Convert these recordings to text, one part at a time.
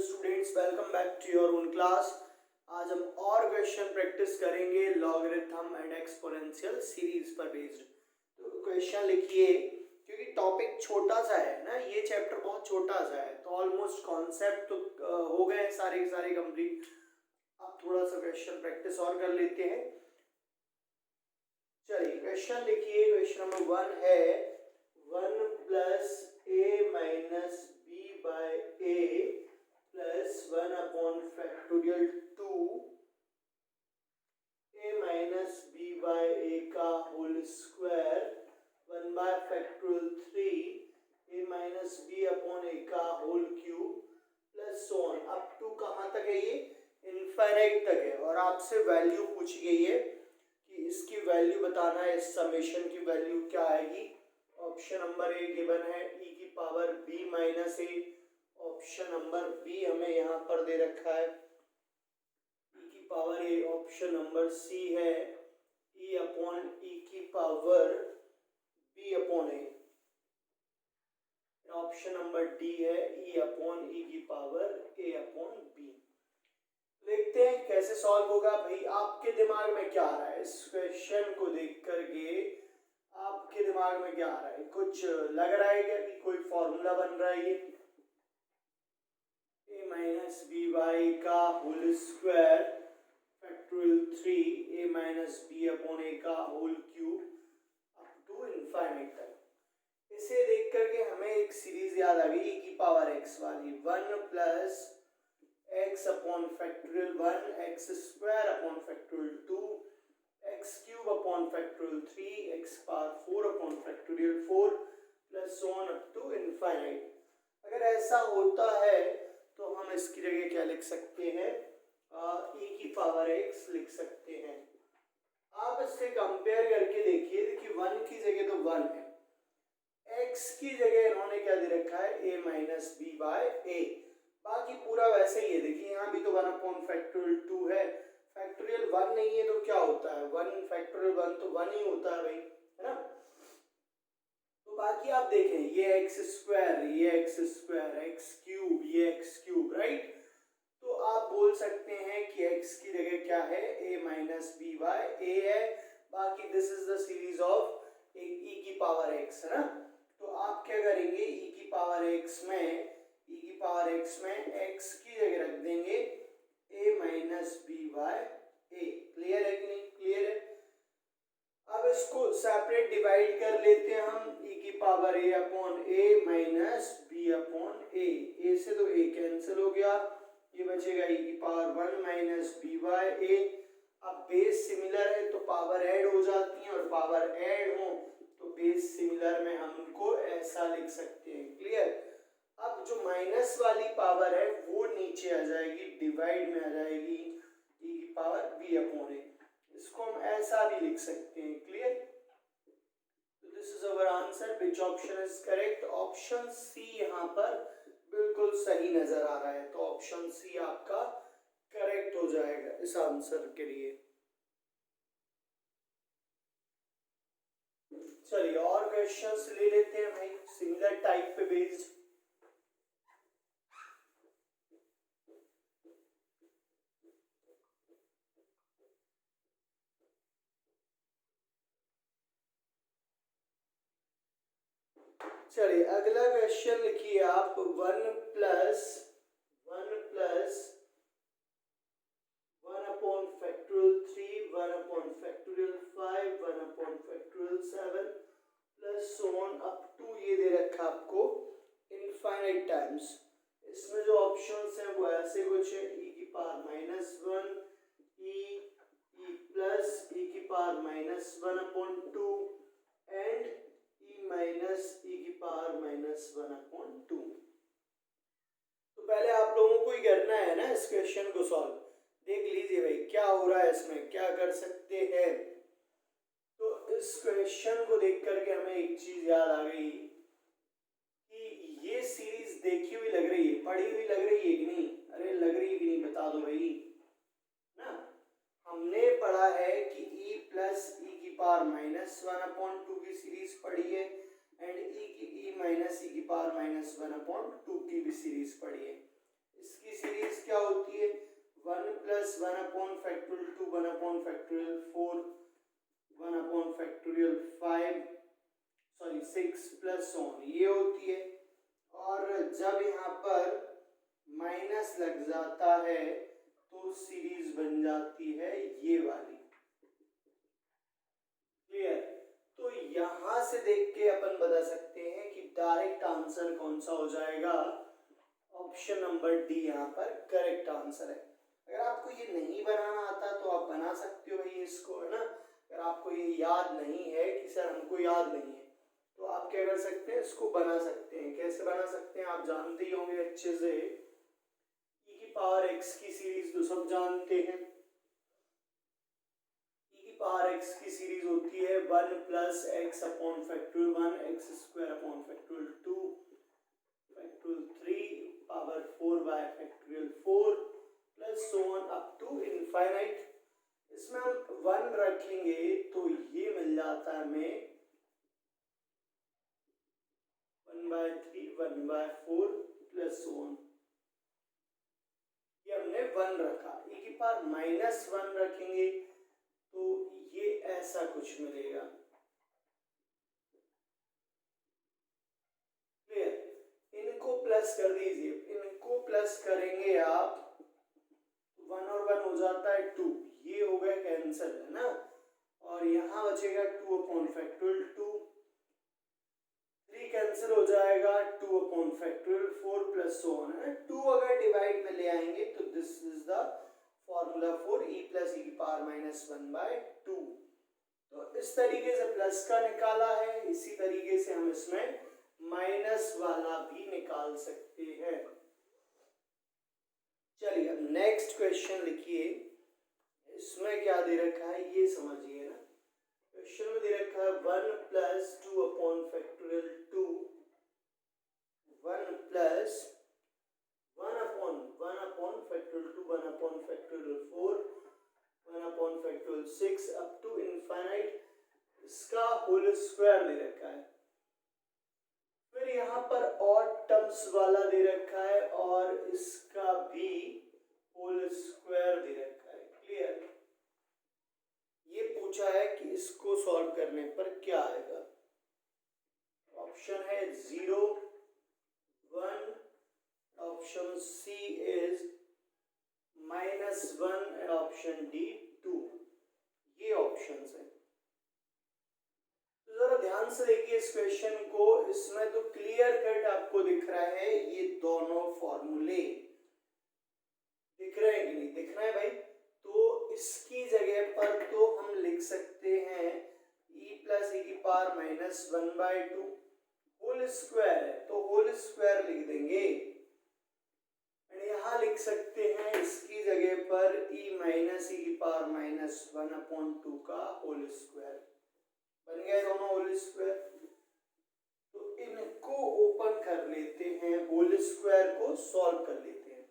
Students, welcome back to your own class. आज हम और क्वेश्चन प्रैक्टिस करेंगे लॉगरिथम एंड एक्सपोनेंशियल सीरीज पर बेस्ड। तो क्वेश्चन लिखिए, क्योंकि टॉपिक छोटा सा है ना, ये चैप्टर बहुत छोटा सा है, तो ऑलमोस्ट कॉन्सेप्ट तो हो गए सारे कंप्लीट। अब थोड़ा सा क्वेश्चन प्रैक्टिस और कर लेते हैं। चलिए क्वेश्चन लिखिए। क्वेश्चन नंबर 1 है 1 plus a minus b by a plus 1 upon factorial 2 a minus b by a का whole square 1 by factorial 3 a minus b upon a का whole cube plus so on up to कहाँ तक है, ये infinite तक है। और आपसे वैल्यू पूछी गई है कि इसकी वैल्यू बताना है, इस समेशन की वैल्यू क्या आएगी। ऑप्शन नंबर ए गिवन है e की पावर b माइनस ए। ऑप्शन नंबर बी हमें यहाँ पर दे रखा है e की पावर ए। ऑप्शन नंबर सी है e अपॉन e की पावर b अपॉन ए। ऑप्शन नंबर डी है e अपॉन e की पावर a अपॉन b। देखते हैं कैसे सॉल्व होगा। भाई आपके दिमाग में क्या आ रहा है इस क्वेश्चन को देख करके, आपके दिमाग में क्या आ रहा है? कुछ लग रहा है क्या कि कोई फॉर्मूला बन रहा है? ये a माइनस बी वाई का whole square factorial 3 a minus B upon A का whole cube up to infinite तक। इसे देख करके हमें एक सीरीज याद आ गई e की पावर x वाली, 1 plus x upon factorial 1 x square upon factorial 2 x cube upon factorial 3 x power 4 upon factorial 4 plus so on up to infinite. अगर ऐसा होता है तो हम इसकी जगह क्या लिख सकते हैं? e की पावर x लिख सकते हैं। आप इससे कंपेयर करके देखिए, 1 की जगह तो 1 है, x की जगह इन्होंने क्या दे रखा है? a माइनस बी बाय ए। बाकी पूरा वैसे ही है। देखिए यहाँ भी तो 1 अपॉन फैक्टोरियल 2 है, फैक्टोरियल 1 नहीं है तो क्या होता है? 1 फैक्टोरियल 1 तो 1 ही होता है भाई, है ना। तो बाकी आप देखें, ये एक्स स्क्वायर, ये एक्स स्क्वायर, एक्स क्यूब, ये एक्स क्यूब, राइट। तो आप बोल सकते हैं कि x की जगह क्या है? a माइनस बी बाय ए है। बाकी this is the series of e की पावर x, है ना। तो आप क्या करेंगे? e की पावर x में x की जगह रख देंगे a minus B by a. Clear है कि नहीं? क्लियर है। अब इसको सेपरेट डिवाइड कर लेते हैं हम, e की power a upon a minus b upon a। a से तो a कैंसिल हो गया, ये बचेगा e की power 1 minus b by a। अब बेस सिमिलर है तो पावर ऐड हो जाती है, और पावर ऐड हो तो बेस सिमिलर में हम उनको ऐसा लिख सकते हैं। क्लियर। अब जो माइनस वाली पावर है वो नीचे आ जाएगी, डिवाइड में आ जाएगी e की पावर b अपॉन a। इसको हम ऐसा भी लिख सकते हैं। क्लियर। तो this is our answer. Which option is correct? Option C यहाँ पर बिल्कुल सही नजर आ रहा है, तो ऑप्शन सी आपका करेक्ट हो जाएगा इस आंसर के लिए। चलिए और क्वेश्चंस ले लेते हैं भाई, सिमिलर टाइप पे बेस्ड। चलिए अगला क्वेश्चन लिखिए आप। 1 plus 1 upon factorial 3 1 upon factorial 5 1 upon factorial 7 plus so on up to, ये दे रखा आपको इनफाइनाइट टाइम्स। इसमें जो ऑप्शंस हैं वो ऐसे कुछ है, e की power minus 1 e plus e की power minus 1 upon 2 and e minus e की पावर माइनस 1 अपॉन 2। तो पहले आप लोगों को ही करना है ना इस क्वेश्चन को सॉल्व। देख लीजिए भाई क्या हो रहा है, इसमें क्या कर सकते हैं। तो इस क्वेश्चन को देख करके हमें एक चीज याद आ गई कि ये सीरीज देखी हुई लग रही है, पढ़ी हुई लग रही है कि नहीं? अरे लग रही है कि नहीं बता दो भाई ना। हमने पढ़ा है कि e प्लस e की पावर माइनस 1 अपॉन 2 की सीरीज पढ़ी है, एंड e माइनस e की पावर माइनस 1 अपॉन 2 की भी सीरीज पढ़ी है। इसकी प्लस 1/2, 1/4, 1/5, सॉरी 6 प्लस ऑन ये होती है। और जब यहाँ पर माइनस लग जाता है तो सीरीज बन जाती है ये वाली। क्लियर? तो यहां से देख के अपन बता सकते हैं कि डायरेक्ट आंसर कौन सा हो जाएगा, ऑप्शन नंबर डी यहाँ पर करेक्ट आंसर है। अगर आपको ये नहीं बनाना आता तो आप बना सकते हो भाई इसको, है ना। अगर आपको ये याद नहीं है कि सर हमको याद नहीं है, तो आप क्या कर सकते हैं, इसको बना सकते हैं। कैसे बना सकते हैं आप जानते ही होंगे अच्छे से। e की पावर x की सीरीज तो सब जानते हैं। e की पावर x की सीरीज होती है 1 plus x upon factorial 1, x square upon factorial 2, factorial 3 power 4 by factorial 4 plus so on up to infinite. इसमें हम 1 रखेंगे तो ये मिल जाता है हमें 1/3, 1/4 प्लस सो ऑन। ये हमने 1 रखा। e की पावर -1 रखेंगे तो ये ऐसा कुछ मिलेगा। क्लियर? इनको प्लस कर दीजिए, इनको प्लस करेंगे आप 1 और 1 हो जाता है 2, ये हो गया कैंसिल, है ना। और यहाँ बचेगा 2 अपॉन फैक्टोरियल 2, 3 कैंसिल हो जाएगा 2 upon factorial 4 plus so on, है। 2 अगर डिवाइड में ले आएंगे तो this is the formula for e plus e की पावर -1/2। तो इस तरीके से प्लस का निकाला है, इसी तरीके से हम इसमें माइनस वाला भी निकाल सकते हैं। चलिए अब नेक्स्ट क्वेश्चन लिखिए। इसमें क्या दे रखा है ये समझिए ना। क्वेश्चन में दे रखा है 1 plus 2 upon factorial 2, 1 plus 1 upon factorial 2, 1 upon factorial 4, 1 upon factorial 6 up to infinite, इसका होल स्क्वायर दे रखा है। फिर यहाँ पर ऑड टर्म्स वाला दे रखा है और इसका भी होल स्क्वायर दे रखा है। क्लियर? ये पूछा है कि इसको सॉल्व करने पर क्या आएगा। ऑप्शन है 0, 1, option C is -1 and option D 2। ये ऑप्शंस है। तो जरा ध्यान से देखिए इस क्वेश्चन को। इसमें तो क्लियर कट आपको दिख रहा है ये दोनों फॉर्मूले दिख रहे हैं कि नहीं दिख रहे हैं भाई। तो इसकी जगह पर तो हम लिख सकते हैं e प्लस e की पावर -1/2 होल स्क्वायर है तो होल स्क्वायर लिख देंगे। यहाँ लिख सकते हैं इसकी जगह पर e माइनस e की पावर -1/2 का होल स्क्वायर। बन गए दोनों होल स्क्वायर। तो इनको ओपन कर लेते हैं, होल स्क्वायर को सॉल्व कर लेते हैं।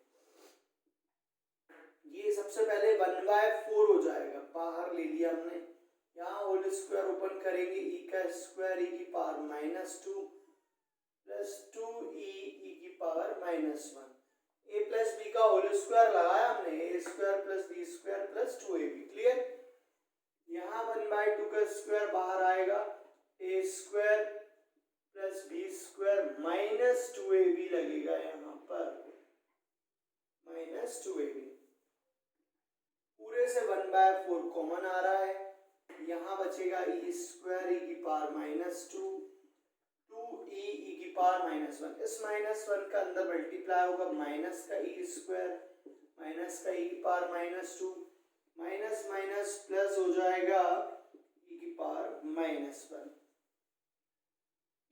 ये सबसे पहले 1/4 हो जाएगा, बाहर ले लिया हमने। यहाँ होल स्क्वायर ओपन करेंगे, e का स्क्वायर e की पावर -2 प्लस 2e e की पावर -1। a प्लस b का होल स्क्वायर लगाया हमने, a square plus b square plus 2ab। Clear? यहाँ 1/2 का स्क्वायर बाहर आएगा, a square plus b square -2ab लगेगा यहाँ पर, -2ab। पूरे से 1/4 कॉमन आ रहा है, यहाँ बचेगा e स्क्वायर e की पावर -2, 2e e की पावर -1। इस -1 का अंदर मल्टीप्लाई होगा माइनस का e स्क्वायर, माइनस का e की पावर -2, माइनस माइनस प्लस हो जाएगा e की पावर -1।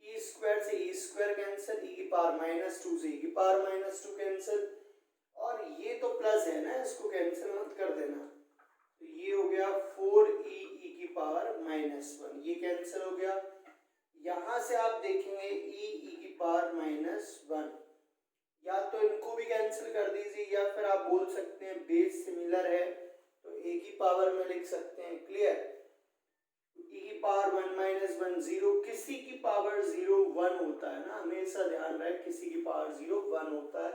e स्क्वायर से e स्क्वायर कैंसिल, e की पावर -2 से e की पावर -2 कैंसिल, और ये तो प्लस है ना, इसको कैंसिल मत कर देना। तो ये हो गया 4e e की पावर -1, ये कैंसिल हो गया। यहाँ से आप देखेंगे e e की पावर -1, या तो इनको भी कैंसिल कर दीजिए या फिर आप बोल सकते हैं बेस सिमिलर है तो a की पावर में लिख सकते हैं। क्लियर? e की पावर 1 - 1 0, किसी की पावर 0 1 होता है ना, हमेशा ध्यान रहे किसी की पावर 0 1 होता है।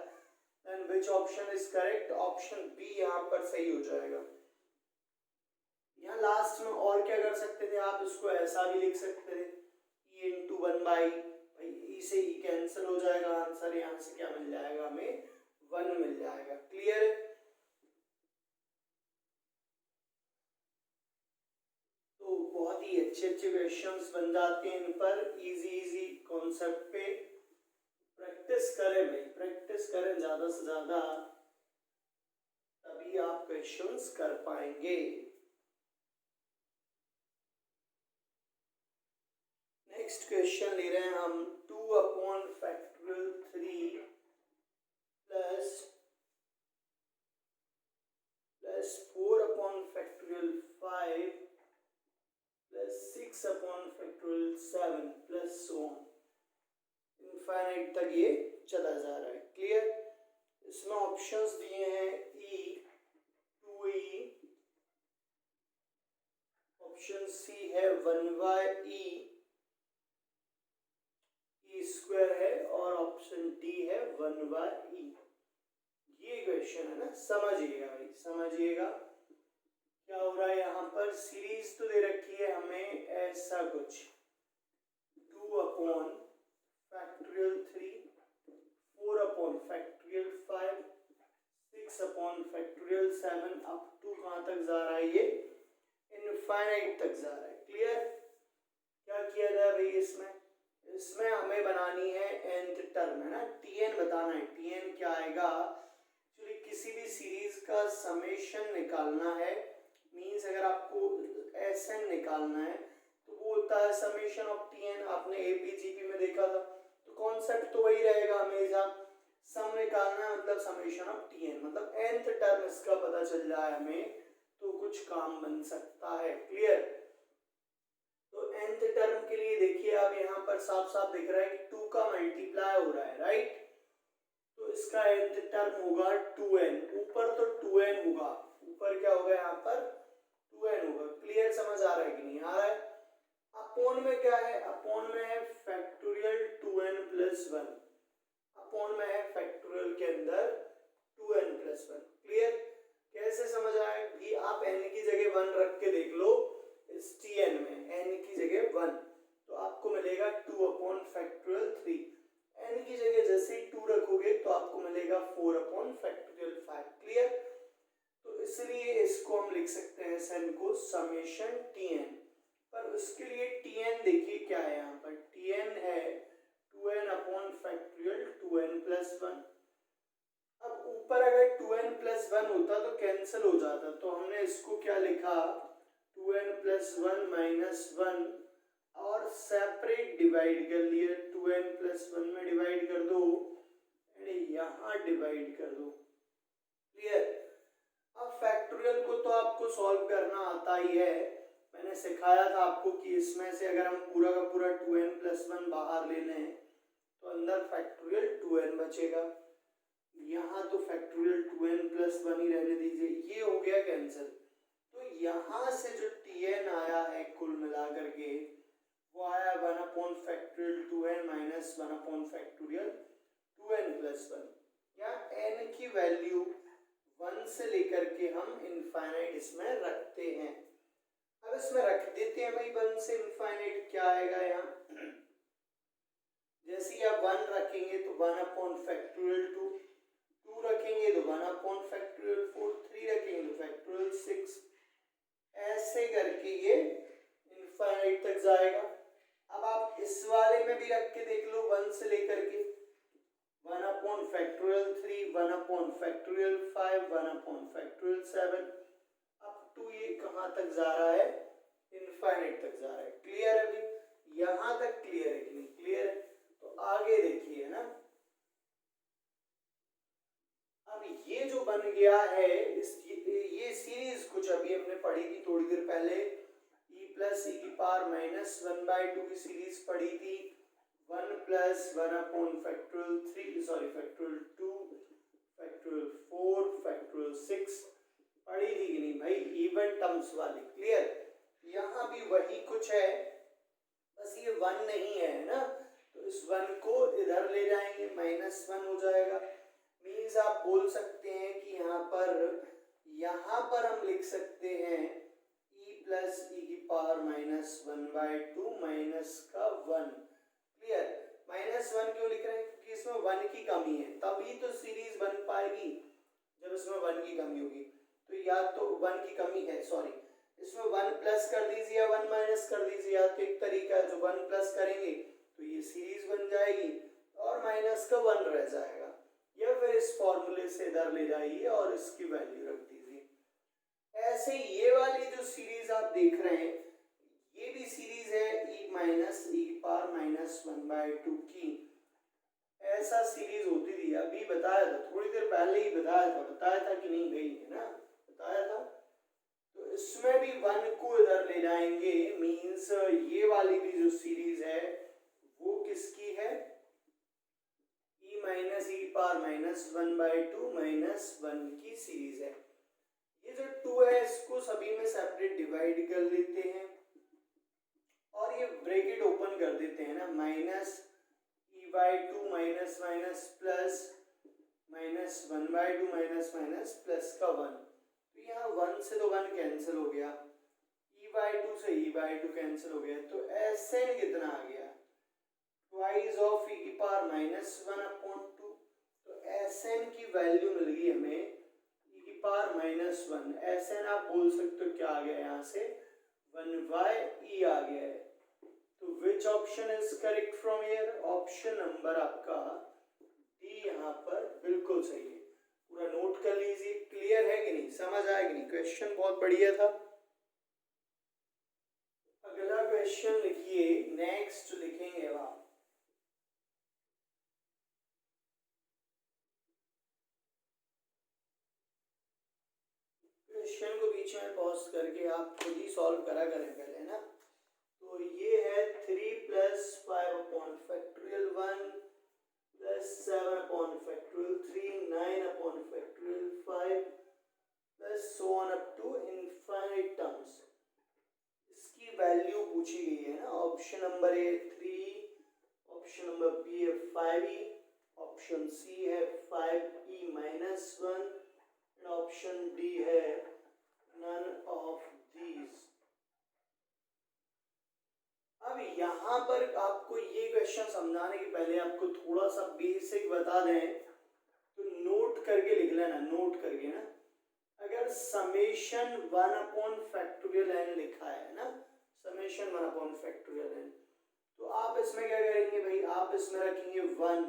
Then which which option is correct, option B यहाँ पर सही हो जाएगा। यहाँ लास्ट में और क्या कर सकते थे आप, इसको ऐसा भी लिख सकते थे e इंटू 1/, ई से ई कैंसिल हो जाएगा, आंसर यहाँ से क्या मिल जाएगा हमें 1 मिल जाएगा। क्लियर है? तो बहुत ही अच्छे अच्छे क्वेश्चंस बन जाते हैं इन पर, इजी कॉन्सेप्ट पे। प्रैक्टिस करें भाई, प्रैक्टिस करें ज्यादा से ज्यादा, तभी आप क्वेश्चंस कर पाएंगे। नेक्स्ट क्वेश्चन ले रहे हैं हम 2/3 plus 4/5 plus 6/7 plus so on, infinite तक ये चला जा रहा है। क्लियर? इसमें ऑप्शंस दिए हैं E 2E, ऑप्शन सी है 1/E, E² है, और ऑप्शन डी है 1/E। ये क्वेश्चन है ना, समझिएगा भाई, समझिएगा क्या हो रहा है यहाँ पर। सीरीज तो दे रखी है हमें ऐसा कुछ 2/3, 4/5, 6/7 अप टू कहाँ तक जा रहा है, ये इनफाइनाइट तक जा रहा है। क्लियर? क्या किया जाए भाई इसमें, इसमें हमें बनानी है nth टर्म, है ना, tn बताना है। tn क्या आएगा, एक्चुअली किसी भी सीरीज का समेशन निकालना है, मींस अगर आपको Sn निकालना है तो वो होता है समेशन ऑफ tn। आपने एपीजीपी में देखा था, तो कॉन्सेप्ट तो वही रहेगा हमेशा, सम निकालना है मतलब समेशन ऑफ tn, मतलब nth टर्म इसका पता चल जाए हमें तो कुछ काम बन सकता है। क्लियर? तो nth टर्म के लिए देखिए आप यहाँ पर साफ साफ दिख रहा है कि 2 का मल्टीप्लाई हो रहा है, राइट? तो इसका nth टर्म होगा 2n, ऊपर तो 2n होगा, ऊपर क्या होगा यहाँ पर 2n होगा। क्लियर? समझ आ रहा है कि नहीं आ रहा है? अपोन में क्या है, अपोन में है फैक्टोरियल 2n प्लस 1, अपोन में है फैक्टोरियल के अंदर 2n प्लस 1। क्लियर? कैसे समझ आए भी, आप n की जगह 1 रख के देख लो इस tn में, n की जगह 1, तो आपको मिलेगा 2/3। n की जगह जैसे ही 2 रखोगे तो आपको मिलेगा 4/5। क्लियर? तो इसलिए इसको हम लिख सकते हैं सन को समेशन tn, पर उसके लिए tn देखिए क्या है यहाँ पर, tn है 2n प्लस 1। अब ऊपर अगर 2n प्लस 1 होता तो कैंसिल हो जाता, तो हमने इसको क्या लिखा 2n प्लस 1 माइनस 1, और सेपरेट डिवाइड कर लिए, 2n प्लस 1 में डिवाइड कर दो, यहाँ डिवाइड कर दो। क्लियर? अब फैक्टोरियल को तो आपको सॉल्व करना आता ही है, मैंने सिखाया था आपको कि इसमें से अगर हम पूरा का पूरा 2n प्लस 1 बाहर ले लें तो अंदर फैक्टोरियल 2n बचेगा, यहाँ तो फैक्टोरियल 2n प्लस 1 ही रहने दीजिए, ये हो गया कैंसिल। तो यहाँ से जो tn आया है कुल मिला करके वो आया 1/2n माइनस 1/2n प्लस 1, या n की वैल्यू 1 से लेकर के हम इनफाइनाइट इसमें रखते हैं। अब इसमें रख देते हैं भाई 1 से इनफाइनाइट, क्या आएगा यहाँ, जैसे ही आप 1 रखेंगे तो 1/2, 2 रखेंगे तो 1/4, 3 रखेंगे तो फैक्टोरियल 6, ऐसे करके ये इनफाइनाइट तक जाएगा। अब आप इस वाले में भी रख के देख लो 1 से लेकर के 1/3, 1/5, 1/7, अब टू ये कहाँ तक जा रहा है, इनफाइनाइट तक जा रहा है। क्लियर है अभी? यहाँ तक क्लियर है कि नहीं? क्लियर है? तो आगे देखिए ना, अब ये जो बन गया है ये सीरीज कुछ अभी हमने पढ़ी थी थोड़ी देर पहले, e प्लस e⁻⁻1/2 की सीरीज पढ़ी थी, 1 plus 1/3, sorry factorial 2, factorial 4, factorial 6 पढ़ी थी कि नहीं भाई, इवन टर्म्स वाली। क्लियर? यहाँ भी वही कुछ है, बस ये 1 नहीं है ना, तो इस 1 को इधर ले जाएंगे, -1 हो जाएगा, मीन्स सीरीज आप बोल सकते हैं कि यहाँ पर हम लिख सकते हैं e प्लस ई की पावर -1/2 माइनस का 1। क्लियर? -1 क्यों लिख रहे हैं? क्योंकि इसमें 1 की कमी है, तभी तो सीरीज बन पाएगी जब इसमें 1 की कमी होगी। तो या तो 1 की कमी है, सॉरी, इसमें 1 प्लस कर दीजिए या 1 माइनस कर दीजिए, या तो एक तरीका है जो 1 प्लस करेंगे तो ये सीरीज बन जाएगी और माइनस का 1 रह जाएगा, या फिर इस फॉर्मूले से इधर ले जाइए और इसकी वैल्यू रख दीजिए। ऐसे ये वाली जो सीरीज आप देख रहे हैं ये भी सीरीज है e माइनस ई की पावर -1/2 की। ऐसा सीरीज होती थी, अभी बताया था, थोड़ी देर पहले ही बताया था कि नहीं गई है ना, बताया था। तो इसमें भी 1 को इधर ले जाएंगे, मींस ये वाली भी जो सीरीज है वो किसकी है? e माइनस ई की पावर -1/2 -1 की सीरीज है। ये जो 2 है इसको सभी में सेपरेट डिवाइड कर लेते हैं और ये ब्रैकेट ओपन कर देते हैं ना, -e/2 minus minus plus -1/2 minus plus का 1। तो यहाँ 1 से तो 1 कैंसिल हो गया, e/2 से e/2 कैंसिल हो गया, तो Sn कितना आ गया? ट्वाइस ऑफ e की पावर -1/2। तो Sn की वैल्यू मिल गई हमें e की पावर -1। Sn आप बोल सकते हो क्या आ गया यहाँ से? 1/e आ गया है। तो विच option is correct from here? Option number आपका डी यहाँ पर बिल्कुल सही है। पूरा नोट कर लीजिए। क्लियर है कि नहीं? समझ आया कि नहीं? क्वेश्चन बहुत बढ़िया था। अगला क्वेश्चन लिखिए, नेक्स्ट लिखेंगे आप। क्वेश्चन को बीच में पॉज करके आप खुद ही सॉल्व करा करें पहले, ना। तो ये है 3 + 5/(1) + 7/(3), 9/(5) + so on up to infinite terms। इसकी वैल्यू पूछी गई है ना। Option number A 3, option number B है 5e, ऑप्शन सी है 5e-1 एंड ऑप्शन डी है none of these। अब यहाँ पर आपको ये क्वेश्चन समझाने के पहले आपको थोड़ा सा बेसिक बता दें, तो नोट करके लिख लेना, नोट करके ना। अगर समेशन 1/(n) लिखा है ना, समेशन 1/(n), तो आप इसमें क्या करेंगे भाई? आप इसमें रखेंगे 1,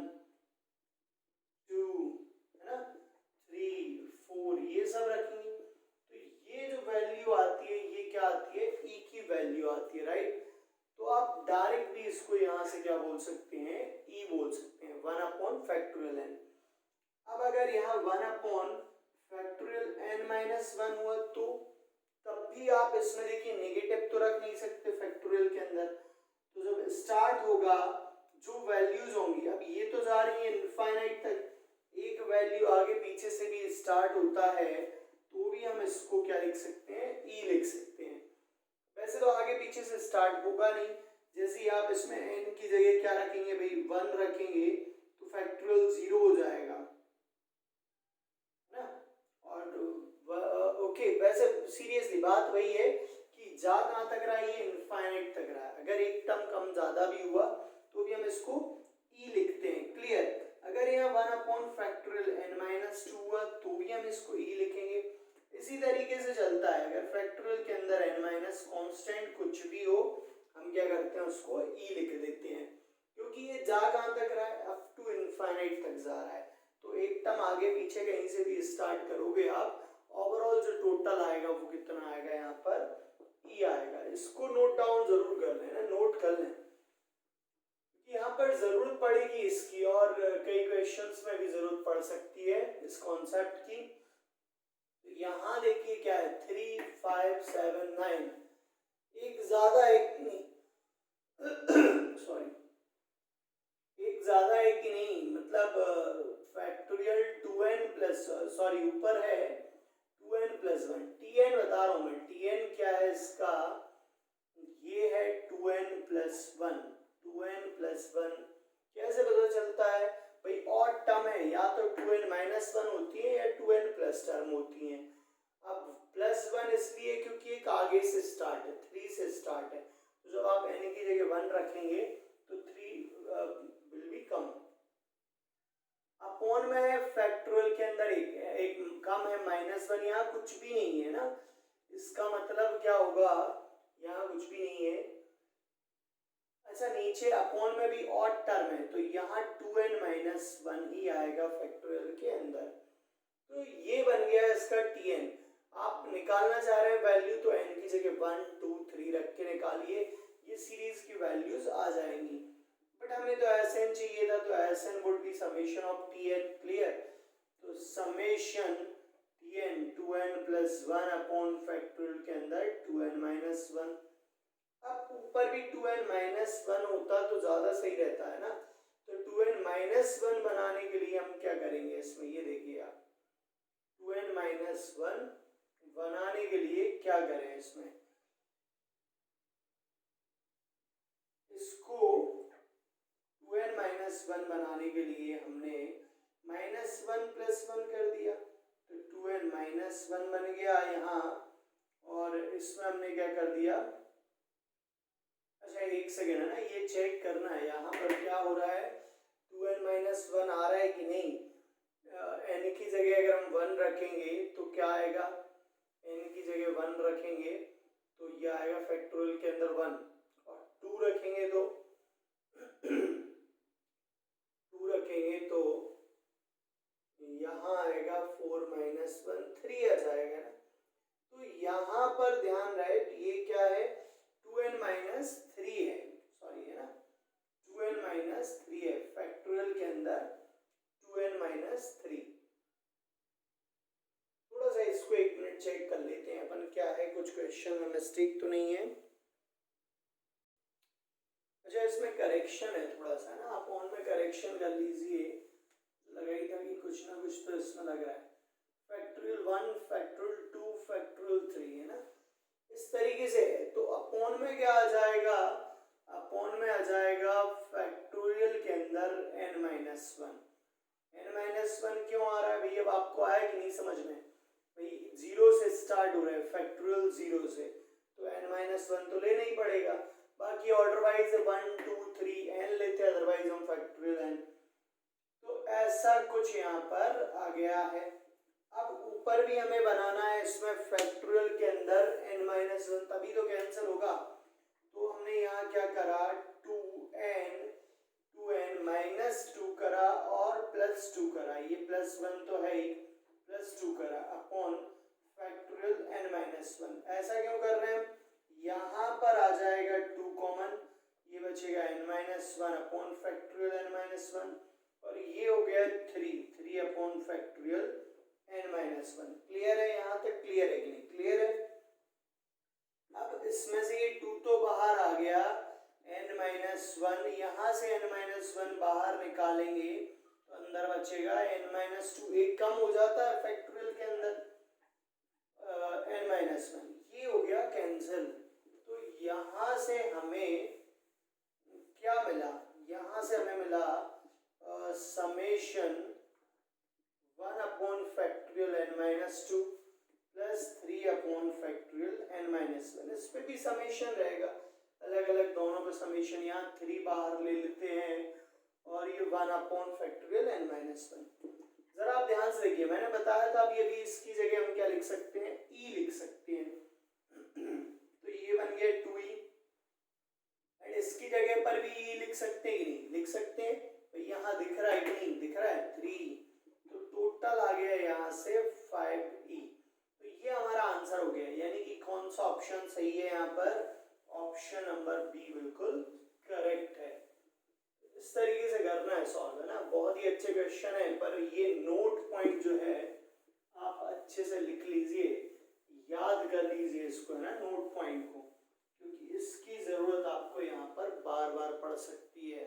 2, है ना, 3, 4, ये सब रखेंगे। तो ये जो वैल्यू आती है ये क्या आती है? e की वैल्यू आती है, राइट। तो आप डायरेक्ट भी इसको यहाँ से क्या बोल सकते हैं? e बोल सकते हैं, 1/(n)। अब अगर यहाँ 1/(n-1) हुआ तो तब भी आप इसमें देखिए नेगेटिव तो रख नहीं सकते फैक्टोरियल के अंदर। तो जब स्टार्ट होगा जो वैल्यूज होंगी, अब ये तो जा रही है इनफाइनाइट तक, एक वैल्यू आगे पीछे से भी स्टार्ट होता है तो भी हम इसको क्या लिख सकते हैं? e लिख सकते हैं। वैसे तो आगे पीछे से स्टार्ट होगा नहीं, जैसे ही आप इसमें n की जगह क्या रखेंगे भाई? 1 रखेंगे तो फैक्टोरियल 0 हो जाएगा ना। और ओके, वैसे सीरियसली बात वही है कि जा कहाँ तक रहा है? ये इनफाइनाइट तक रहा है। अगर एक टर्म कम ज्यादा भी हुआ तो भी हम इसको e लिखते हैं। क्लियर? अगर यहाँ 1/(n-2) हुआ तो भी हम इसको e लिखेंगे। इसी तरीके से चलता है। अगर फैक्टोरियल के अंदर n- कांस्टेंट कुछ भी हो, हम क्या करते हैं? उसको e लिख देते हैं, क्योंकि ये जा कहाँ तक रहा है? अप टू इनफाइनाइट तक जा रहा है। तो एक टर्म आगे पीछे कहीं से भी स्टार्ट करोगे आप, ओवरऑल जो टोटल आएगा वो कितना आएगा? यहाँ पर e आएगा। इसको नोट डाउन जरूर कर लेना, नोट कर लें, यहाँ पर जरूरत पड़ेगी इसकी, और कई क्वेश्चंस में भी जरूरत पड़ सकती है इस कॉन्सेप्ट की। यहाँ देखिए क्या है? 3, 5, 7, 9, एक ज्यादा एक नहीं सॉरी, एक ज्यादा एक ही नहीं, मतलब फैक्टोरियल 2n+ सॉरी ऊपर है 2n+1, tn बता रहा हूँ मैं। tn क्या है इसका? ये है 2n+1। 2n+1 कैसे पता चलता है? भाई ऑड टर्म है, या तो 2n-1 होती है या 2n प्लस टर्म होती है। अब +1 इसलिए क्योंकि एक आगे से स्टार्ट है, 3 से स्टार्ट है, तो जब आप n की जगह 1 रखेंगे तो 3 विल बी कम। अपॉन में फैक्टोरियल के अंदर एक कम है -1, यहाँ कुछ भी नहीं है ना, इसका मतलब क्या होगा, यहाँ कुछ भी नहीं है। अच्छा, नीचे अपॉन में भी ऑड टर्म है, तो यहाँ 2n-1 ही आएगा फैक्टोरियल के अंदर। तो ये बन गया इसका Tn। आप निकालना चाह रहे हैं वैल्यू, तो n की जगह 1 2 3 रख के निकालिए, ये सीरीज की वैल्यूज आ जाएंगी। बट हमें तो Sn चाहिए था, तो Sn would be summation of Tn, clear. तो summation Tn 2n+1 upon factorial के अंदर 2n-1। अब ऊपर भी 2n-1 होता तो ज्यादा सही रहता है ना, तो 2n-1 बनाने के लिए हम क्या करेंगे इसमें, ये देखिए आप 2n-1 बनाने के लिए क्या करें, इसमें इसको 2n-1 बनाने के लिए हमने -1+1 कर दिया, तो 2n-1 बन गया यहाँ। और इसमें हमने क्या कर दिया, अच्छा एक सेकेंड है ना, ये चेक करना है यहाँ पर क्या हो रहा है, 2n-1 आ रहा है कि नहीं। n की जगह अगर हम 1 रखेंगे तो क्या आएगा, n की जगह 1 रखेंगे तो ये आएगा फैक्टोरियल के अंदर 1, और 2 रखेंगे तो 2 रखेंगे तो यहाँ आएगा 4-1 3 आ जाएगा ना। तो यहाँ पर ध्यान रहे, ये क्या है, 2n-3 है, सॉरी है ना, 2n-3 है फैक्टोरियल के अंदर 2n-3। थोड़ा सा इसको 1 मिनट चेक कर लेते हैं अपन, क्या है, कुछ क्वेश्चन में मिस्टेक तो नहीं है। अच्छा, इसमें करेक्शन है थोड़ा सा ना, आप ऑन में करेक्शन कर लीजिए, लगा ही था कि कुछ ना कुछ तो इसमें लग रहा है। फैक्टोरियल 1 फैक्टोरियल 2 फैक्टोरियल 3 है ना, इस तरीके से है। तो अपॉन में क्या आ जाएगा, अपॉन में आ जाएगा फैक्टोरियल के अंदर n-1। n-1 क्यों आ रहा है भाई, अब आपको आया कि नहीं समझ में भाई, 0 से स्टार्ट हो रहा है फैक्टोरियल 0 से, तो n-1 तो लेना ही पड़ेगा। बाकी ऑर्डर वाइज 1 2 3 n लेते, अदरवाइज हम फैक्टोरियल n। तो ऐसा कुछ यहाँ पर आ गया है। अब ऊपर भी हमें बनाना है, इसमें फैक्टोरियल के अंदर n-1, तभी तो कैंसिल होगा। तो हमने यहाँ क्या करा, 2n-2 करा और +2 करा, ये +1 तो है ही, +2 करा अपॉन फैक्टोरियल n-1। ऐसा क्यों कर रहे हैं, यहाँ पर आ जाएगा 2 कॉमन, ये बचेगा n-1 अपॉन फैक्टोरियल n-1, और ये हो गया 3 अपॉन फैक्टोरियल n-1। क्लियर है, यहाँ तक क्लियर है कि नहीं, क्लियर है। अब इसमें से ये 2 तो बाहर आ गया, n-1, यहाँ से n-1 बाहर निकालेंगे तो अंदर बचेगा n-2, एक कम हो जाता है फैक्टोरियल के अंदर n-1, ये हो गया कैंसिल। तो यहाँ से हमें क्या मिला, यहाँ से हमें मिला summation 1 upon factorial n-2 plus 3 upon factorial n-1। इस पे भी समेशन रहेगा, अलग अलग दोनों पे समेशन, यहाँ 3 बाहर ले लेते हैं और ये 1 अपॉन फैक्टोरियल n-1। जरा आप ध्यान से देखिए, मैंने बताया था अभी अभी, इसकी जगह हम क्या लिख सकते हैं, e लिख सकते हैं। तो ये बन गया 2e, एंड इसकी जगह पर भी e लिख सकते हैं कि नहीं, लिख सकते हैं। तो यहाँ दिख रहा है कि नहीं, दिख रहा है 3, तो टोटल आ गया यहाँ से 5e। तो ये हमारा आंसर हो गया, यानी कि कौन सा ऑप्शन सही है यहाँ पर, ऑप्शन नंबर बी बिल्कुल करेक्ट है। इस तरीके से करना है सॉल्व, है ना, बहुत ही अच्छे क्वेश्चन है, पर ये नोट पॉइंट जो है आप अच्छे से लिख लीजिए, याद कर लीजिए इसको, है ना, नोट पॉइंट को, क्योंकि इसकी जरूरत आपको यहाँ पर बार बार पड़ सकती है।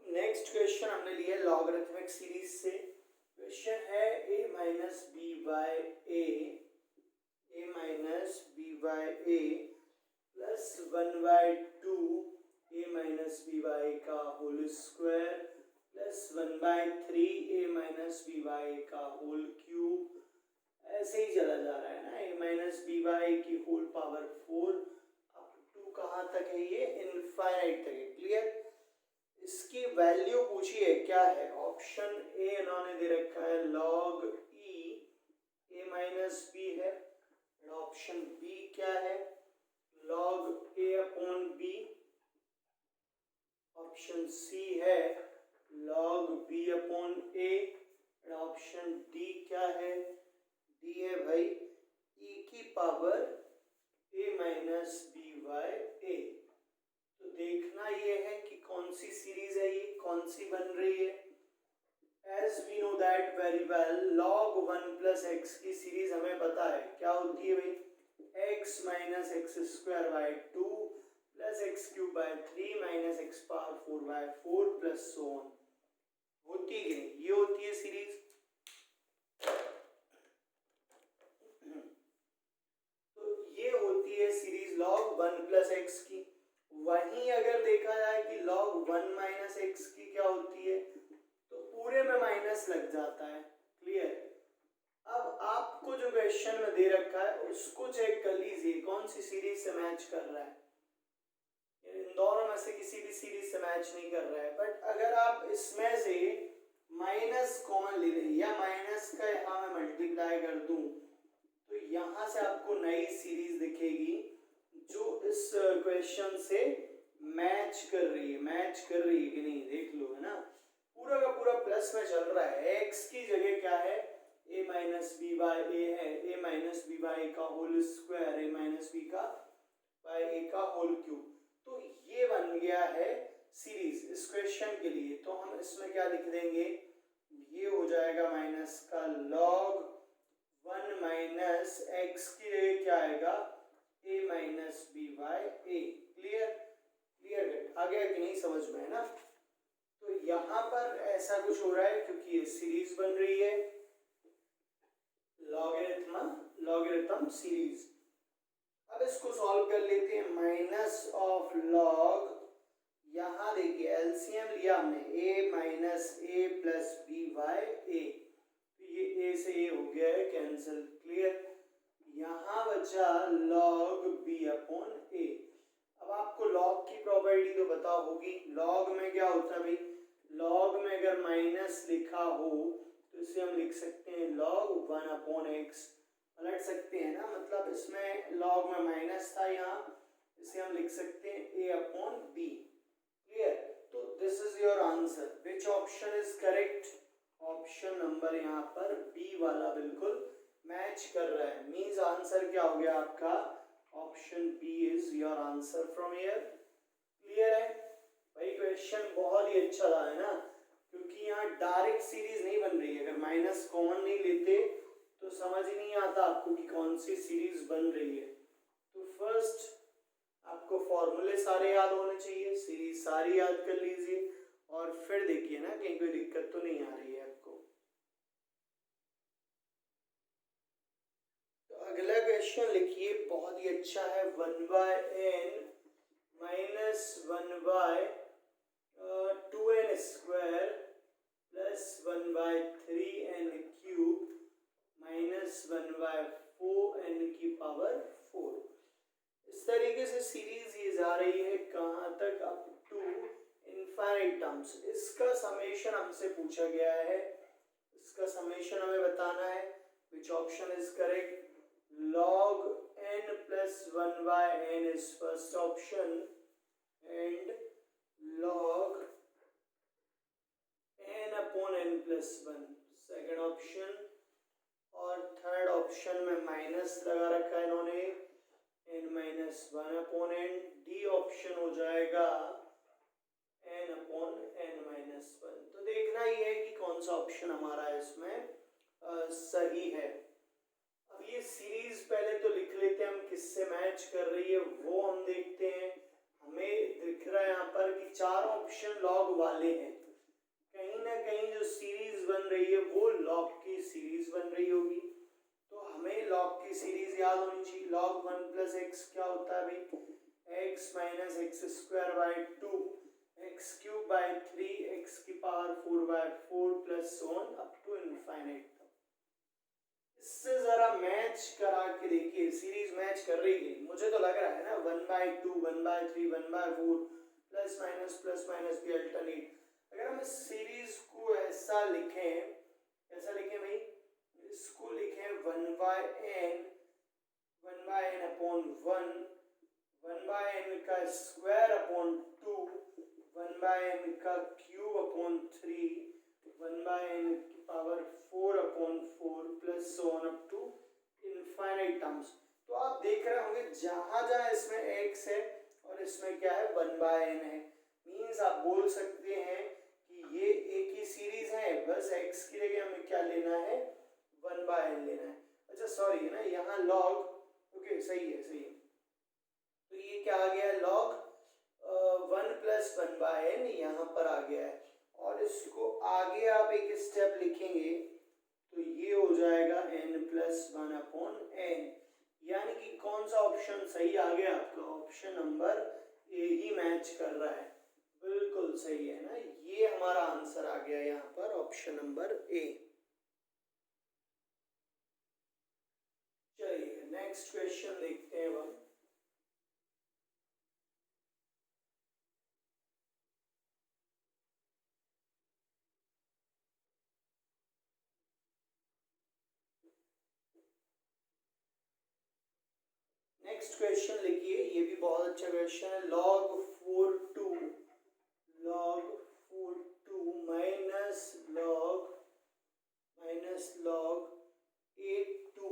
नेक्स्ट क्वेश्चन हमने लिया लॉगरिथमिक सीरीज से। क्वेश्चन है a minus B by a minus B by a plus 1/2 A minus B Y का whole square plus 1/3 A minus B Y का होल क्यूब, ऐसे ही चला जा रहा है ना, ए माइनस बी वाई की होल पावर 4 अप टू कहाँ तक है, ये इनफाइनाइट तक है। क्लियर। इसकी वैल्यू पूछिए क्या है। ऑप्शन ए इन्होंने दे रखा है log e a minus B है, ऑप्शन बी क्या है log a upon B, option C है log b upon a, option D क्या है, डी है भाई e की power a minus B by A. तो देखना ये है कि कौन सी सीरीज है, ये कौन सी बन रही है। As we know that very well, log 1 plus x की सीरीज हमें पता है क्या होती है भाई, x minus x square by 2 plus x cube by 3 minus x power 4 by 4 plus so on. होती है कि नहीं, ये होती है सीरीज। तो ये होती है सीरीज log 1 प्लस एक्स की। वहीं अगर देखा जाए कि log 1 माइनस एक्स की क्या होती है, तो पूरे में माइनस लग जाता है। क्लियर। अब आपको जो क्वेश्चन में दे रखा है उसको चेक कर लीजिए कौन सी सीरीज से मैच कर रहा है। इन दोनों में से किसी भी सीरीज से मैच नहीं कर रहा है, बट अगर आप इसमें से माइनस कॉमन ले लें या माइनस का यहाँ मैं मल्टीप्लाई कर दूं, तो यहाँ से आपको नई सीरीज दिखेगी जो इस क्वेश्चन से मैच कर रही है। मैच कर रही है कि नहीं देख लो, है ना, पूरा का पूरा प्लस में चल रहा है। x की जगह क्या है, a minus B by A है, a माइनस बी बाई का whole square, a minus B का बाई ए का होल क्यूब। तो ये बन गया है सीरीज इस क्वेश्चन के लिए। तो हम इसमें क्या लिख देंगे, ये हो जाएगा माइनस का log 1 माइनस एक्स की जगह क्या आएगा, a minus B by A. Clear. Clear आ गया कि नहीं समझ में, है ना। तो यहाँ पर ऐसा कुछ हो रहा है क्योंकि ये सीरीज बन रही है, लॉगरिथम सीरीज। अब इसको सॉल्व कर लेते हैं। माइनस ऑफ लॉग, यहाँ देखिए एलसीएम लिया हमने, a minus A plus B by A, तो ये a से a हो गया है कैंसिल। क्लियर। यहाँ बचा log b अपॉन a। अब आपको log की प्रॉपर्टी तो पता होगी। log में क्या होता है भाई, log में अगर माइनस लिखा हो तो इसे हम लिख सकते हैं log 1 अपॉन एक्स, पलट सकते हैं ना, मतलब इसमें log में माइनस था, यहाँ इसे हम लिख सकते हैं a अपॉन b। क्लियर। तो this is your answer. Which option is correct, option number यहाँ पर बी वाला बिल्कुल मैच कर रहा है। मींस आंसर क्या हो गया आपका, option B is your answer from here. Clear है भाई। क्वेश्चन बहुत ही अच्छा था, है ना, क्योंकि यहाँ डायरेक्ट सीरीज नहीं बन रही है। अगर माइनस कॉमन नहीं लेते तो समझ ही नहीं आता आपको कि कौन सी सीरीज बन रही है। तो फर्स्ट आपको फॉर्मूले सारे याद होने चाहिए, सीरीज सारी याद कर लीजिए, और फिर देखिए ना कहीं कोई दिक्कत तो नहीं आ रही है आपको। तो अगला क्वेश्चन लिखिए, बहुत ही अच्छा है। 1/n minus 1/2n square plus 1/3n cube minus 1/4n की पावर 4। इस तरीके से सीरीज ये जा रही है कहाँ तक, अप टू इनफाइनाइट टर्म्स। इसका समेशन हमसे पूछा गया है, इसका समेशन हमें बताना है। विच option is correct, log n plus 1/n is first option and log n upon n plus 1 second option, और थर्ड ऑप्शन में माइनस लगा रखा है इन्होंने, n minus 1 upon n। D option हो जाएगा n अपॉन n माइनस 1। तो देखना ही है कि कौन सा ऑप्शन हमारा इसमें सही है। अब ये सीरीज पहले तो लिख लेते हैं हम, किससे मैच कर रही है वो हम देखते हैं। हमें दिख रहा है यहाँ पर कि चार ऑप्शन लॉग वाले हैं, कहीं ना कहीं जो सीरीज बन रही है वो लॉग की सीरीज बन रही होगी। तो हमें लॉग की सीरीज याद होनी चाहिए। log 1 प्लस एक्स क्या होता है भाई, X minus x square by 2 x cube by 3 X की power 4 by 4 plus on up to infinite. इससे जरा मैच करा के देखिए, सीरीज मैच कर रही है मुझे तो लग रहा है ना, 1/2 1/3 1/4 प्लस माइनस भी अल्टरनेट। अगर हम इस सीरीज को ऐसा लिखें, कैसा लिखें भाई, इसको लिखें 1/n अपॉन 1 1/n का स्क्वायर अपॉन 2 1/n का क्यूब अपॉन 3 1/n की power 4 upon 4 plus on up to infinite terms. तो आप देख रहे होंगे जहां जहां इसमें x है और इसमें क्या है 1/n है, मींस आप बोल सकते हैं कि ये एक ही सीरीज है, बस x की जगह हमें क्या लेना है 1/n लेना है। अच्छा सॉरी है ना, यहाँ log, ओके सही है सही है, तो ये क्या आ गया log 1 प्लस 1/n यहाँ पर आ गया है, और इसको आगे आप एक स्टेप लिखेंगे तो ये हो जाएगा n प्लस 1 अपॉन n, यानी कि कौन सा ऑप्शन सही आ गया आपका, ऑप्शन नंबर ए ही मैच कर रहा है, बिल्कुल सही है ना, ये हमारा आंसर आ गया यहाँ पर ऑप्शन नंबर ए। चलिए नेक्स्ट क्वेश्चन देखते हैं हम। नेक्स्ट क्वेश्चन लिखिए, ये भी बहुत अच्छा क्वेश्चन है। log 4 2 minus log 8 2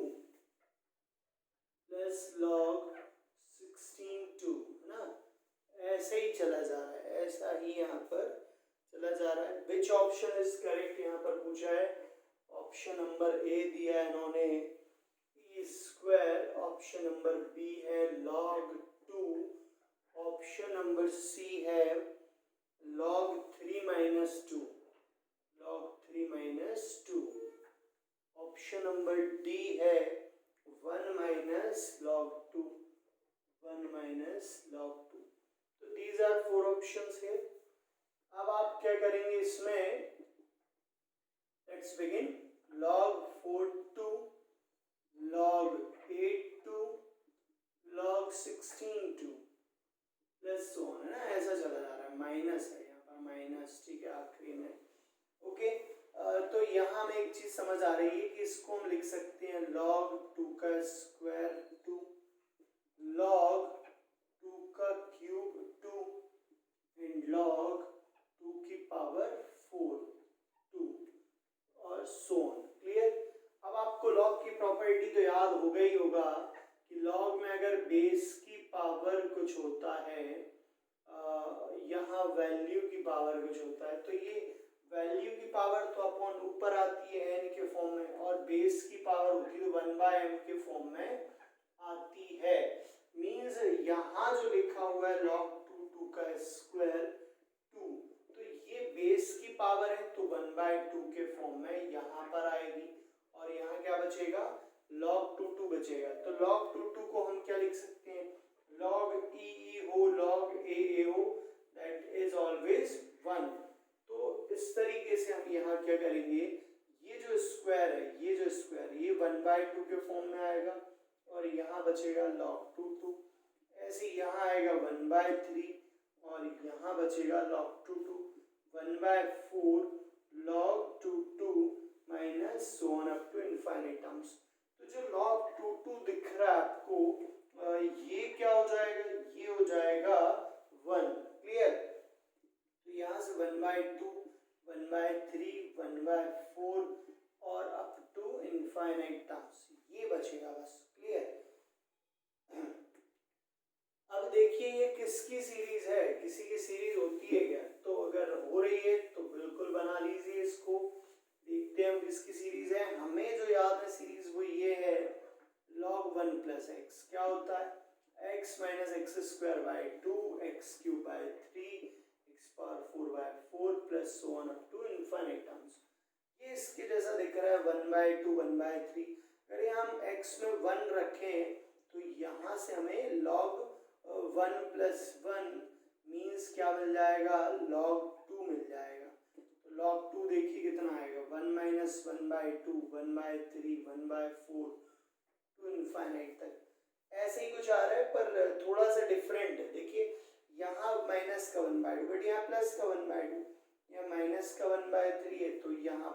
plus log 16 2 है ना, ऐसे ही चला जा रहा है, ऐसा ही यहाँ पर चला जा रहा है। विच ऑप्शन इज करेक्ट यहाँ पर पूछा है, ऑप्शन नंबर ए दिया है इन्होंने E square, option number B है log 2, ऑप्शन नंबर सी है log 3 minus 2 option number D है 1 माइनस log 2 तो दीज आर 4 ऑप्शंस है। अब आप क्या करेंगे इसमें, let's begin, log 4 2 log 8 2 log 16 2 plus on है ना, ऐसा चला जा रहा है, माइनस है यहाँ पर माइनस, ठीक है आखिरी में, ओके। तो यहाँ में एक चीज समझ आ रही है कि इसको हम लिख सकते हैं log 2 का स्क्वायर 2 log 2 का क्यूब 2 एंड log 2 की पावर 4 2 और सोन, क्लियर। अब आपको log की प्रॉपर्टी तो याद हो गई होगा कि log में अगर बेस की पावर कुछ होता है, यहाँ वैल्यू की पावर कुछ होता है, तो ये वैल्यू की पावर तो अपॉन ऊपर आती है n के फॉर्म में, और बेस की पावर होती है 1/m के फॉर्म में आती है, मींस यहाँ जो लिखा हुआ है log 2 का स्क्वायर 2, तो ये बेस की पावर है तो 1/2 के फॉर्म में यहाँ पर आएगी, और यहाँ क्या बचेगा log 2 बचेगा। तो log 2 को हम क्या लिख सकते हैं, log e हो log a हो, दैट इज ऑलवेज 1। तो इस तरीके से हम यहाँ क्या करेंगे, ये जो स्क्वायर है ये 1/2 के फॉर्म में आएगा, और यहाँ बचेगा log 2, ऐसे यहाँ आएगा 1/3, और यहाँ बचेगा log 2 1/4 log 2 minus so on up to infinite terms। तो जो log 2 दिख रहा है आपको, ये क्या हो जाएगा, ये हो जाएगा 1, क्लियर। तो यहाँ से 1/2 1/3 1/4 और अप टू इनफाइनाइट टर्म्स, ये बचेगा बस, क्लियर। अब देखिए ये किसकी सीरीज है, किसी की सीरीज होती है क्या, तो अगर हो रही है तो बिल्कुल बना लीजिए इसको, देखते हैं हम किसकी सीरीज है। हमें जो याद है सीरीज वो ये है log 1 प्लस एक्स, क्या होता है x minus x square by 2 x cube by 3 x power 4/4 plus so on up to infinite terms. ये इसके जैसा दिख रहा है 1/2 1/3। अगर हम x में 1 रखें तो यहाँ से हमें log one plus one means क्या मिल जाएगा, log 2 मिल जाएगा। तो log 2 देखिए कितना आएगा, 1 माइनस 1/2, 1/3, 1/4 टू इनफाइनाइट तक। ऐसे ही कुछ आ रहा है पर थोड़ा सा डिफरेंट है। देखिए यहाँ माइनस का 1/2 बट यहाँ प्लस का 1/2, यहाँ माइनस का 1/3 है तो यहाँ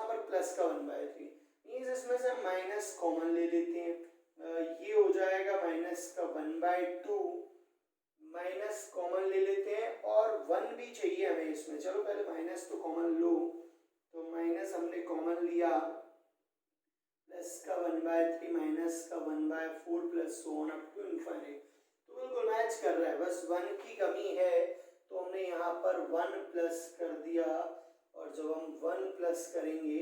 पर प्लस का 1/3 मीन्स इसमें से हम माइनस कॉमन ले लेते हैं। ये हो जाएगा माइनस का 1/2, माइनस कॉमन ले लेते हैं और 1 भी चाहिए हमें इसमें। चलो पहले माइनस तो कॉमन लो, तो माइनस हमने कॉमन लिया, प्लस का 1/3 माइनस का 1/4 plus so on up to infinite. तो बिल्कुल मैच कर रहा है, बस 1 की कमी है तो हमने यहाँ पर 1 प्लस कर दिया और जब हम 1 प्लस करेंगे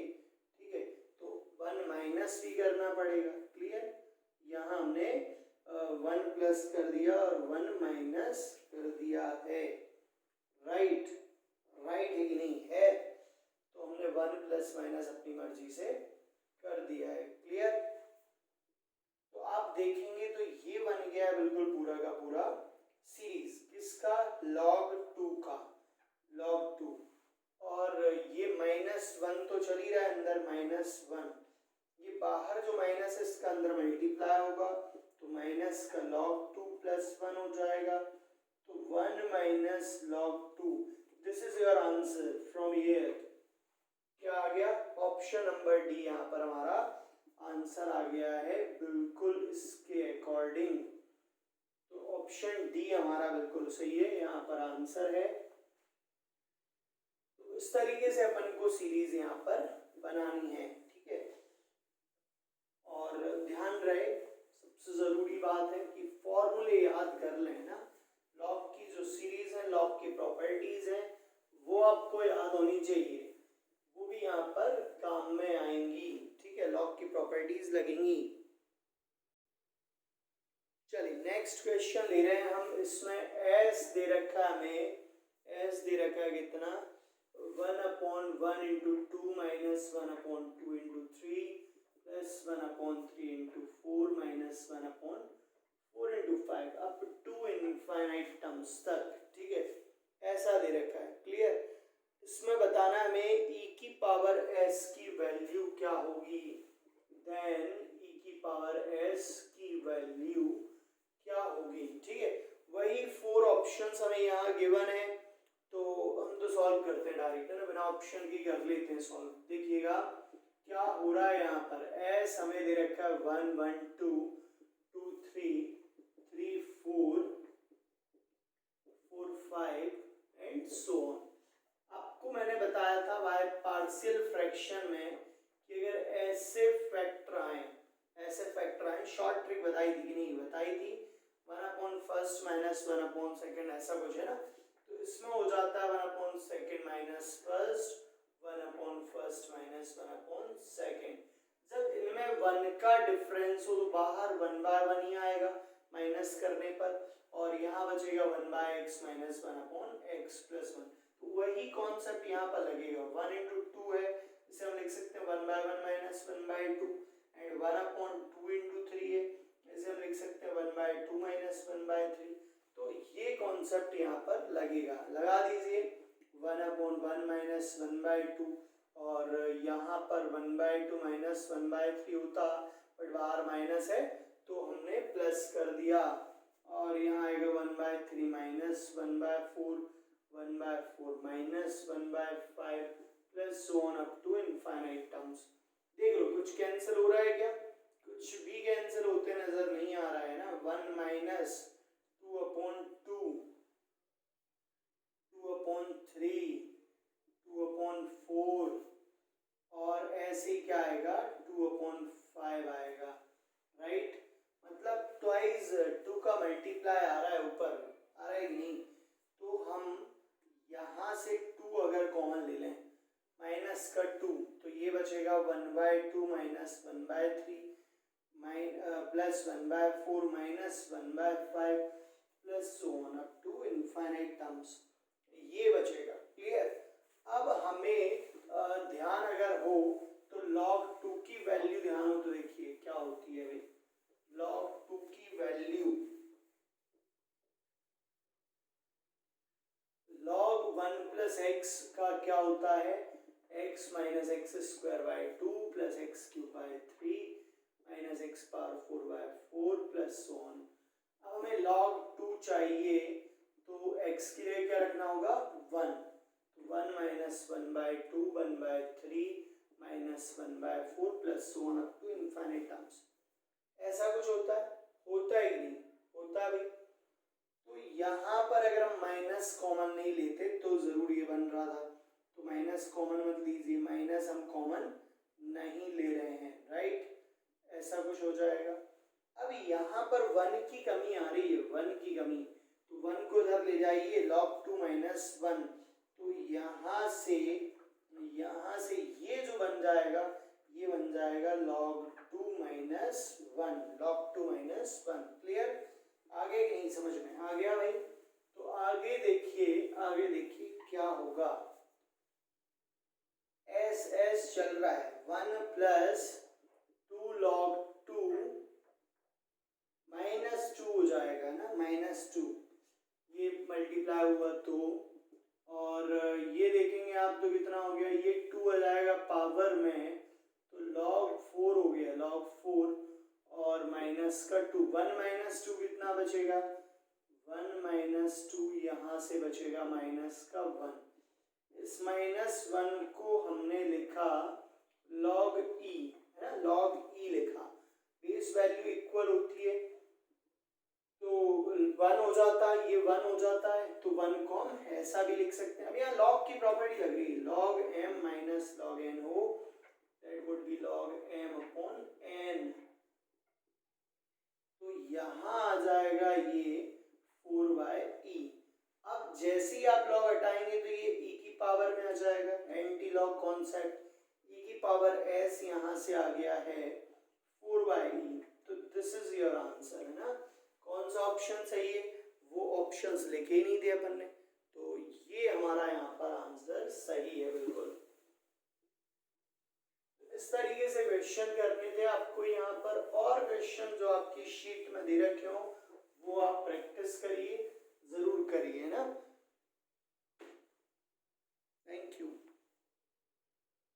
ठीक है तो 1 माइनस भी करना पड़ेगा। क्लियर, यहाँ हमने 1 प्लस कर दिया और 1 माइनस कर दिया है। राइट है कि नहीं है? तो हमने 1 प्लस माइनस अपनी मर्जी से कर दिया है। क्लियर, तो आप देखेंगे तो ये बन गया बिल्कुल पूरा का पूरा सीरीज किसका, log 2 का, log 2। और ये -1 तो चल ही रहा है अंदर, -1, ये बाहर जो माइनस है इसका अंदर मल्टीप्लाई होगा तो माइनस का log 2 प्लस 1 हो जाएगा। तो 1 minus log 2, this is your answer from here. क्या आ गया, ऑप्शन नंबर डी यहाँ पर हमारा आंसर आ गया है बिल्कुल इसके अकॉर्डिंग। तो ऑप्शन डी हमारा बिल्कुल सही है, यहाँ पर आंसर है। तो इस तरीके से अपन को सीरीज यहाँ पर बनानी है। ठीक है, और ध्यान रहे सबसे जरूरी बात है कि फॉर्मूले याद कर लेना। लॉग की जो सीरीज है, लॉग की प्रॉपर्टीज है वो आपको याद होनी चाहिए, वो भी यहाँ पर काम में आएंगी। ठीक है, लॉग की प्रॉपर्टीज लगेंगी। चलिए नेक्स्ट क्वेश्चन ले रहे हैं हम। इसमें एस दे रखा है हमें, एस दे रखा है कितना, 1/1 into 2 minus 1/2 into 3 plus 1/3 into 4 minus 1/4 into 5 up to infinite terms तक। ठीक है, ऐसा दे रखा है। क्लियर, इसमें बताना हमें e की पावर s की वैल्यू क्या होगी, देन e की पावर s की वैल्यू क्या होगी। ठीक है, वही 4 ऑप्शंस हमें यहाँ गिवन है तो हम तो सॉल्व करते हैं डायरेक्ट, है ना, बिना ऑप्शन की कर लेते हैं सॉल्व। देखिएगा क्या हो रहा है यहाँ पर, s हमें दे रखा है 1 1 2 2 3 3 4 4 5 एंड सो ऑन। आपको मैंने बताया था बाय पार्शियल फ्रैक्शन में कि अगर ऐसे फैक्टर आए, शॉर्ट ट्रिक बताई थी कि नहीं बताई थी, 1/1 माइनस 1/2 ऐसा कुछ है ना, तो इसमें हो जाता है 1/2 माइनस 1/1 माइनस 1/2। जब इनमें 1 का डिफरेंस हो तो बाहर 1/1 ही आएगा माइनस करने पर, और यहाँ बचेगा 1/x माइनस 1/x प्लस 1। तो वही कॉन्सेप्ट यहाँ पर लगेगा। 1 इंटू 2 है, इसे हम लिख सकते हैं 1/1 माइनस 1/2, एंड 1/2 इंटू 3 है, इसे हम लिख सकते हैं 1/2 माइनस 1/3। तो ये कॉन्सेप्ट यहाँ पर लगेगा, लगा दीजिए 1/1 माइनस 1/2, और यहाँ पर 1/2 माइनस 1/3 होता बट बाहर माइनस है तो हमने प्लस कर दिया, और यहाँ आएगा 1/3 minus 1/4 1/4 minus 1/5 plus so on up to infinite terms. देख लो कुछ कैंसिल हो रहा है क्या, कुछ भी कैंसिल होते नजर नहीं आ रहा है ना। 1 माइनस 2/2 2/3 2/4 और ऐसे क्या आएगा 2/5 आएगा। राइट, मतलब ट्वाइस 2 का मल्टीप्लाई आ रहा है, ऊपर आ रहा है कि नहीं। तो हम यहाँ से 2 अगर कॉमन ले लें, माइनस का 2, तो ये बचेगा 1/2 minus 1/3 plus 1/4 minus 1/5 plus so on up to infinite terms, ये बचेगा। क्लियर, अब हमें ध्यान अगर हो तो log 2 की वैल्यू ध्यान हो तो देखिए क्या होती है भाई, log 2 की प्लस एक्स का क्या होता है, x minus x square by 2 plus x cube by 3 minus x power 4 by 4 plus so on. अब हमें log 2 चाहिए तो x के लिए क्या रखना होगा 1, तो 1 minus 1 by 2 1 by 3 minus 1 by 4 plus so on up to infinite terms. ऐसा कुछ होता है, होता है कि नहीं होता है भाई। तो यहाँ पर अगर हम माइनस कॉमन नहीं लेते तो जरूर ये बन रहा था, तो माइनस कॉमन मत लीजिए, माइनस हम कॉमन नहीं ले रहे हैं, राइट, ऐसा कुछ हो जाएगा। अब यहाँ पर 1 की कमी आ रही है, 1 की कमी, तो 1 को इधर ले जाइए log 2 माइनस 1, तो यहाँ से ये जो बन जाएगा ये बन जाएगा log 2 minus 1, log 2 minus 1। Clear, आगे नहीं समझ में आ गया भाई। तो आगे देखिए क्या होगा, एस चल रहा है 1 प्लस 2 log 2 माइनस 2 हो जाएगा ना, माइनस 2 ये मल्टीप्लाई हुआ तो, और ये देखेंगे आप तो कितना हो गया, ये 2 आ जाएगा पावर में, तो log 4 हो गया, log 4 और माइनस का 2, 1 माइनस 2 कितना बचेगा, 1 माइनस 2 यहाँ से बचेगा माइनस का 1। इस माइनस 1 को हमने लिखा log e, है ना, log e लिखा, बेस वैल्यू इक्वल होती है तो 1 हो जाता है, ये 1 हो जाता है तो 1 कॉम ऐसा भी लिख सकते हैं। अब यहाँ log की प्रॉपर्टी लग रही है, log m minus log n हो, that would be log m upon n, तो यहाँ आ जाएगा ये 4 बाय e। अब जैसे ही आप log हटाएंगे तो ये e की पावर में आ जाएगा, एंटी लॉग कॉन्सेप्ट, e की पावर s यहाँ से आ गया है 4 बाय e, तो दिस इज योर आंसर, है ना। कौन सा ऑप्शन सही है, वो ऑप्शंस लिखे ही नहीं थे अपन ने, तो ये हमारा यहाँ पर आंसर सही है बिल्कुल। इस तरीके से क्वेश्चन करने थे आपको यहाँ पर, और क्वेश्चन जो आपकी शीट में दे रखे हो वो आप प्रैक्टिस करिए, जरूर करिए ना।